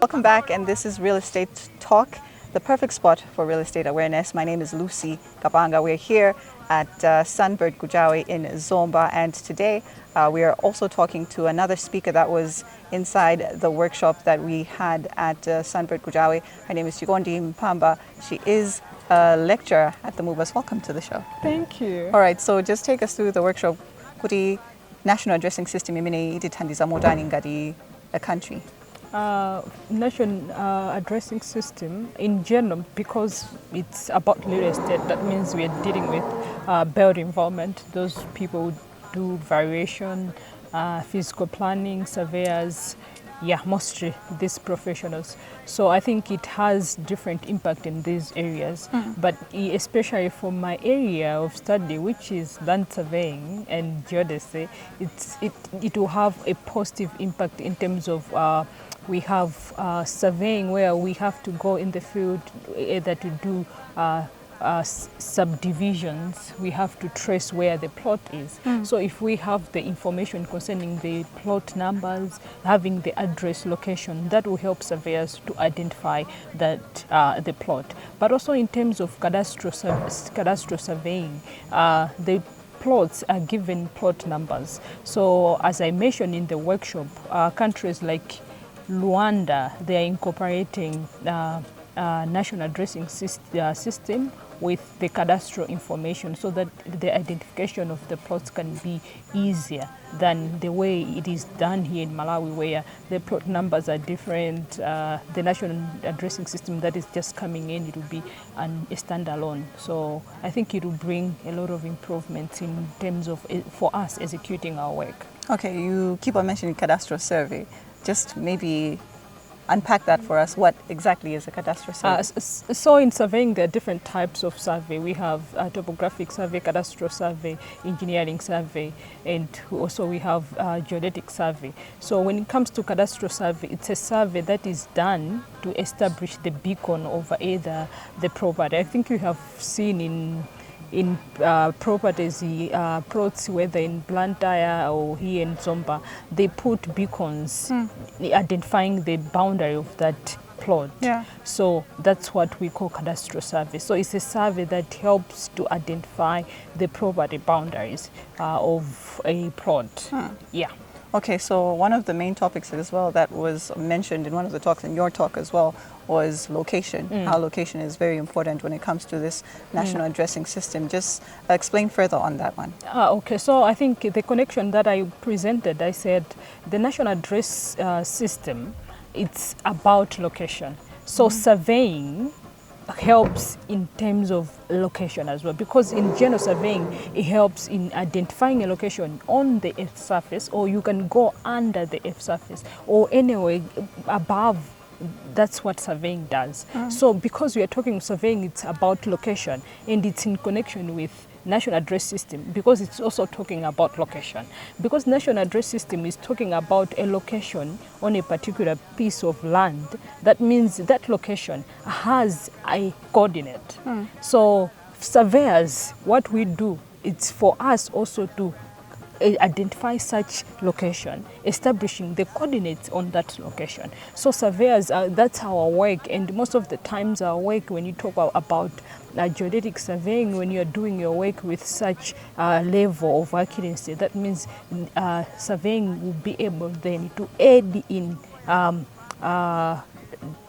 Welcome back, and this is Real Estate Talk, the perfect spot for real estate awareness. My name is Lucy Kapanga. We're here at Sunbird Ku Chawe in Zomba, and today we are also talking to another speaker that was inside the workshop that we had at Sunbird Ku Chawe. Her name is Chikondi Mphamba. She is a lecturer at the MUBAS. Welcome to the show. Thank you. All right, so just take us through the workshop. Kuti national addressing system imene itithandiza motani ngati a country. National addressing system in general, because it's about real estate, that means we are dealing with built environment. Those people do valuation, physical planning, surveyors, mostly these professionals. So I think it has different impact in these areas, but especially for my area of study, which is land surveying and geodesy, it will have a positive impact in terms of we have surveying where we have to go in the field either to do subdivisions. We have to trace where the plot is. So if we have the information concerning the plot numbers, having the address location, that will help surveyors to identify that the plot. But also in terms of cadastral surveying, the plots are given plot numbers. So as I mentioned in the workshop, countries like Rwanda, they are incorporating national addressing system with the cadastral information so that the identification of the plots can be easier than the way it is done here in Malawi, where the plot numbers are different. The national addressing system that is just coming in, it will be a standalone. So I think it will bring a lot of improvements in terms of for us executing our work. Okay, you keep on mentioning cadastral survey. Just maybe unpack that for us. What exactly is a cadastral survey? So in surveying, there are different types of survey. We have a topographic survey, cadastral survey, engineering survey, and also we have geodetic survey. So when it comes to cadastral survey, it's a survey that is done to establish the beacon over either the property. I think you have seen in properties, plots, whether in Blantyre or here in Zomba, they put beacons identifying the boundary of that plot. So that's what we call cadastral survey. So it's a survey that helps to identify the property boundaries of a plot. Okay, so one of the main topics as well that was mentioned in one of the talks, in your talk as well, was location. How location is very important when it comes to this national addressing system. Just explain further on that one. Okay, so I think the connection that I presented, I said the national address system, it's about location. So surveying helps in terms of location as well, because in general surveying, it helps in identifying a location on the earth surface, or you can go under the earth surface, or anyway above. That's what surveying does. So because we are talking surveying, it's about location, and it's in connection with national address system, because it's also talking about location. Because national address system is talking about a location on a particular piece of land, that means that location has a coordinate. So surveyors, what we do, it's for us also to identify such location, establishing the coordinates on that location. So surveyors, that's our work, and most of the times our work, when you talk about geodetic surveying, when you're doing your work with such level of accuracy, that means surveying will be able then to aid in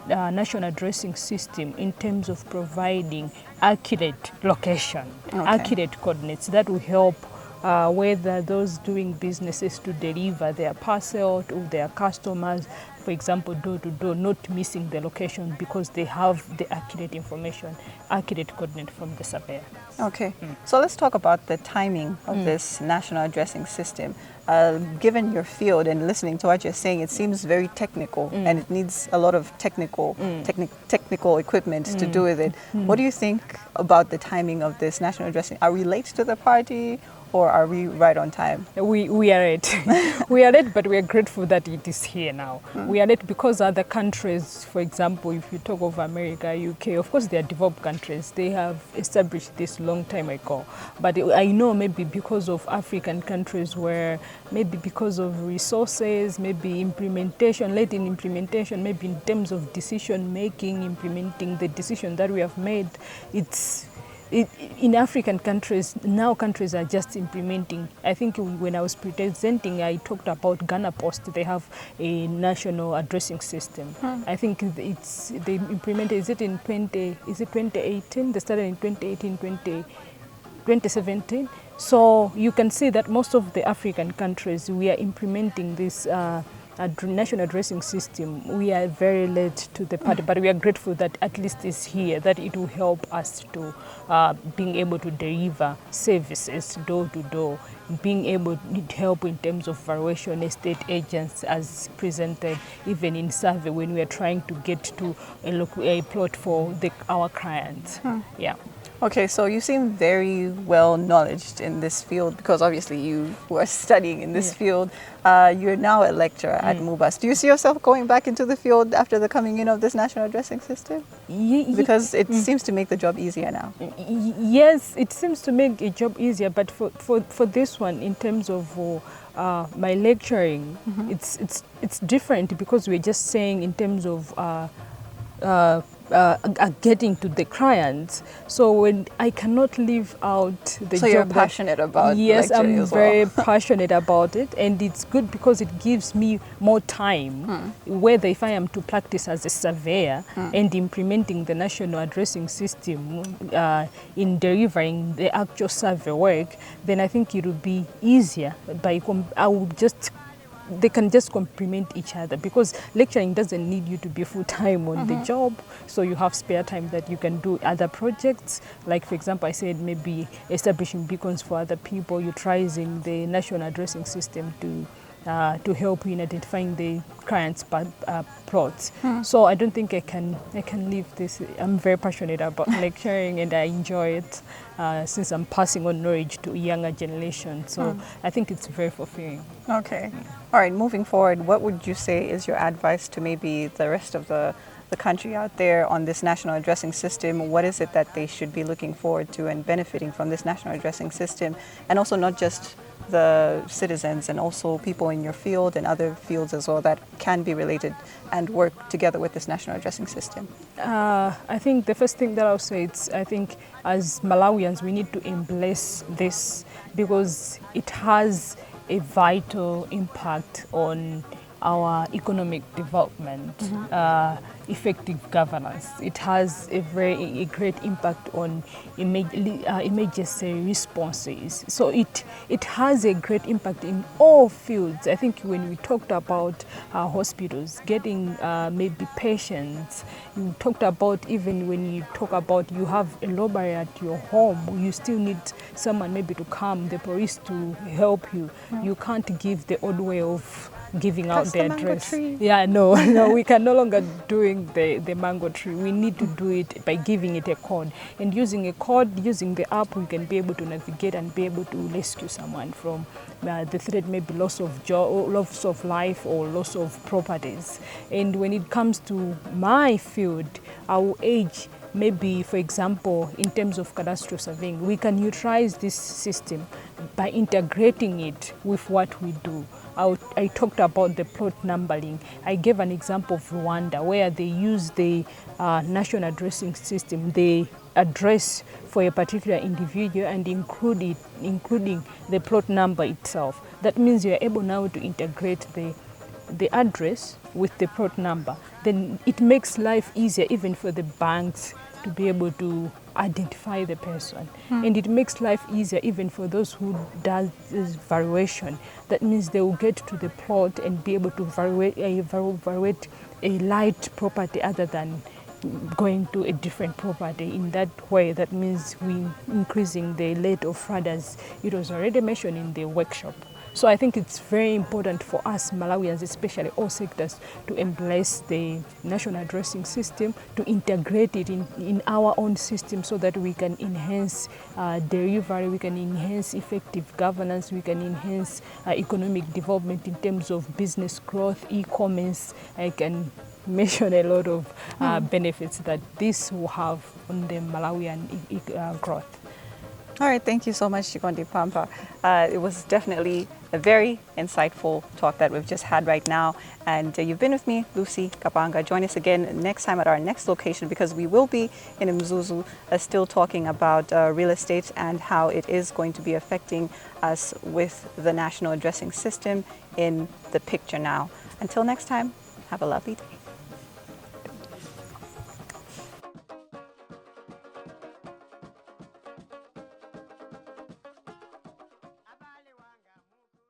national addressing system in terms of providing accurate location, accurate coordinates that will help whether those doing businesses to deliver their parcel to their customers, for example, door to door, not missing the location because they have the accurate information, accurate coordinate from the surveyor. Okay, so let's talk about the timing of this national addressing system. Given your field and listening to what you're saying, it seems very technical and it needs a lot of technical equipment to do with it. What do you think about the timing of this national addressing? Are we late to the party or are we right on time? We are late. We are late, but we are grateful that it is here now. We are late because other countries, for example, if you talk of America, UK, of course they are developed countries. They have established this long time ago. But I know maybe because of African countries where maybe because of resources, maybe implementation, late in implementation, maybe in terms of decision making, implementing the decision that we have made, in African countries, now countries are just implementing. I think when I was presenting, I talked about Ghana Post. They have a national addressing system. I think they implemented, is it 2018? They started in 2018, 2017. So you can see that most of the African countries, we are implementing this national addressing system. We are very late to the party, but we are grateful that at least it's here, that it will help us to being able to deliver services door to door, being able to help in terms of valuation, estate agents as presented, even in survey when we are trying to get to a plot for our clients. Yeah. Okay, so you seem very well knowledged in this field because obviously you were studying in this field. You're now a lecturer at MUBAS. Do you see yourself going back into the field after the coming in of this national addressing system? Because it seems to make the job easier now. Yes, it seems to make a job easier, but for this one, in terms of my lecturing, it's different because we're just saying in terms of getting to the clients. So when I cannot leave out the job. So you're passionate about yes, lecturing I'm as well. very passionate about it, and it's good because it gives me more time, whether if I am to practice as a surveyor and implementing the national addressing system in delivering the actual survey work, then I think it will be easier. They can just complement each other because lecturing doesn't need you to be full-time on the job, so you have spare time that you can do other projects. Like, for example, I said maybe establishing beacons for other people, utilizing the national addressing system to help in identifying the clients' plots. So I don't think I can leave this. I'm very passionate about lecturing and I enjoy it since I'm passing on knowledge to younger generation. So I think it's very fulfilling. Okay. All right, moving forward, what would you say is your advice to maybe the rest of the country out there on this national addressing system? What is it that they should be looking forward to and benefiting from this national addressing system? And also not just the citizens and also people in your field and other fields as well that can be related and work together with this national addressing system? I think the first thing that I'll say is I think as Malawians we need to embrace this because it has a vital impact on our economic development, effective governance. It has a great impact on emergency responses. So it has a great impact in all fields. I think when we talked about hospitals, getting maybe patients, you talked about even when you talk about you have a robbery at your home, you still need someone maybe to come, the police to help you. You can't give the old way of giving out the address. Yeah, no, we can no longer doing the mango tree. We need to do it by giving it a code. And using a code, using the app, we can be able to navigate and be able to rescue someone from the threat, maybe loss of job, loss of life or loss of properties. And when it comes to my field, our age, maybe, for example, in terms of cadastral surveying, we can utilize this system by integrating it with what we do. I talked about the plot numbering. I gave an example of Rwanda where they use the national addressing system. They address for a particular individual and including the plot number itself. That means you are able now to integrate the address with the plot number. Then it makes life easier even for the banks to be able to identify the person. And it makes life easier even for those who does this valuation. That means they will get to the plot and be able to valuate a light property other than going to a different property. In that way, that means we increasing the rate of fraud, as it was already mentioned in the workshop. So I think it's very important for us Malawians, especially all sectors, to embrace the national addressing system, to integrate it in our own system so that we can enhance delivery, we can enhance effective governance, we can enhance economic development in terms of business growth, e-commerce. I can mention a lot of benefits that this will have on the Malawian growth. All right, thank you so much, Chikondi Mphamba. It was definitely a very insightful talk that we've just had right now. And you've been with me, Lucy Kapanga. Join us again next time at our next location, because we will be in Mzuzu still talking about real estate and how it is going to be affecting us with the national addressing system in the picture now. Until next time, have a lovely day.